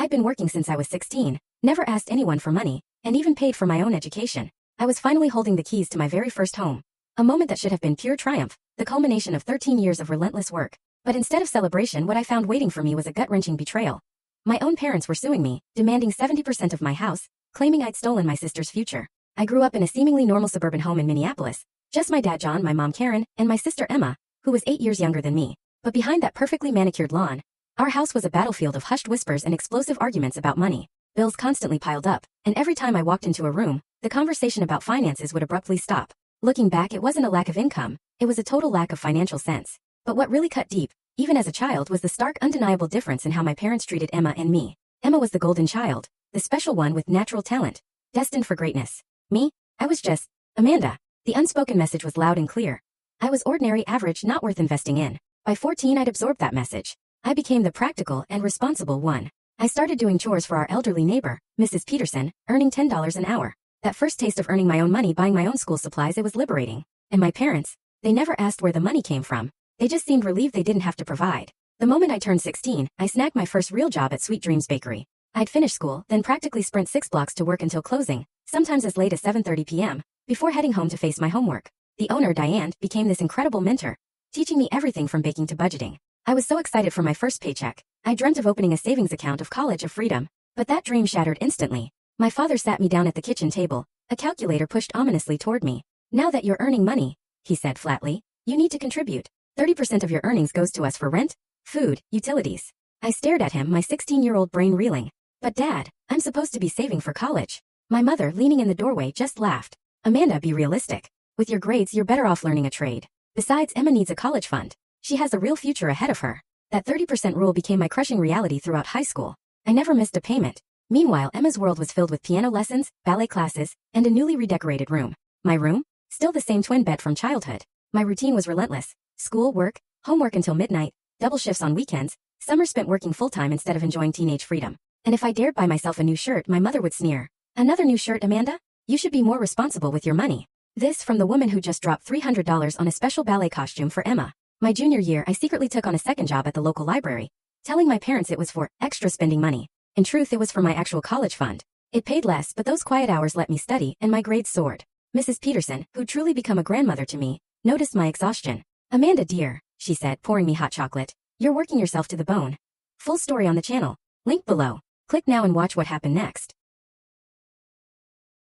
I'd been working since I was 16, never asked anyone for money, and even paid for my own education. I was finally holding the keys to my very first home. A moment that should have been pure triumph, the culmination of 13 years of relentless work. But instead of celebration, what I found waiting for me was a gut-wrenching betrayal. My own parents were suing me, demanding 70% of my house, claiming I'd stolen my sister's future. I grew up in a seemingly normal suburban home in Minneapolis. Just my dad John, my mom Karen, and my sister Emma, who was 8 years younger than me. But behind that perfectly manicured lawn, our house was a battlefield of hushed whispers and explosive arguments about money. Bills constantly piled up, and every time I walked into a room, the conversation about finances would abruptly stop. Looking back, it wasn't a lack of income, it was a total lack of financial sense. But what really cut deep, even as a child, was the stark, undeniable difference in how my parents treated Emma and me. Emma was the golden child, the special one with natural talent, destined for greatness. Me? I was just Amanda. The unspoken message was loud and clear. I was ordinary, average, not worth investing in. By 14, I'd absorbed that message. I became the practical and responsible one. I started doing chores for our elderly neighbor, Mrs. Peterson, earning $10 an hour. That first taste of earning my own money, buying my own school supplies, it was liberating. And my parents, they never asked where the money came from. They just seemed relieved they didn't have to provide. The moment I turned 16, I snagged my first real job at Sweet Dreams Bakery. I'd finish school, then practically sprint 6 blocks to work until closing, sometimes as late as 7:30 p.m., before heading home to face my homework. The owner, Diane, became this incredible mentor, teaching me everything from baking to budgeting. I was so excited for my first paycheck. I dreamt of opening a savings account of college of freedom. But that dream shattered instantly. My father sat me down at the kitchen table, a calculator pushed ominously toward me. Now that you're earning money, he said flatly, you need to contribute. 30% of your earnings goes to us for rent, food, utilities. I stared at him, my 16-year-old brain reeling. But Dad, I'm supposed to be saving for college. My mother, leaning in the doorway, just laughed. Amanda, be realistic. With your grades, you're better off learning a trade. Besides, Emma needs a college fund. She has a real future ahead of her. That 30% rule became my crushing reality throughout high school. I never missed a payment. Meanwhile, Emma's world was filled with piano lessons, ballet classes, and a newly redecorated room. My room? Still the same twin bed from childhood. My routine was relentless. School, work, homework until midnight, double shifts on weekends, summers spent working full-time instead of enjoying teenage freedom. And if I dared buy myself a new shirt, my mother would sneer. Another new shirt, Amanda? You should be more responsible with your money. This from the woman who just dropped $300 on a special ballet costume for Emma. My junior year, I secretly took on a second job at the local library, telling my parents it was for extra spending money. In truth, it was for my actual college fund. It paid less, but those quiet hours let me study, and my grades soared. Mrs. Peterson, who'd truly become a grandmother to me, noticed my exhaustion. Amanda dear, she said, pouring me hot chocolate, you're working yourself to the bone. Full story on the channel. Link below. Click now and watch what happened next.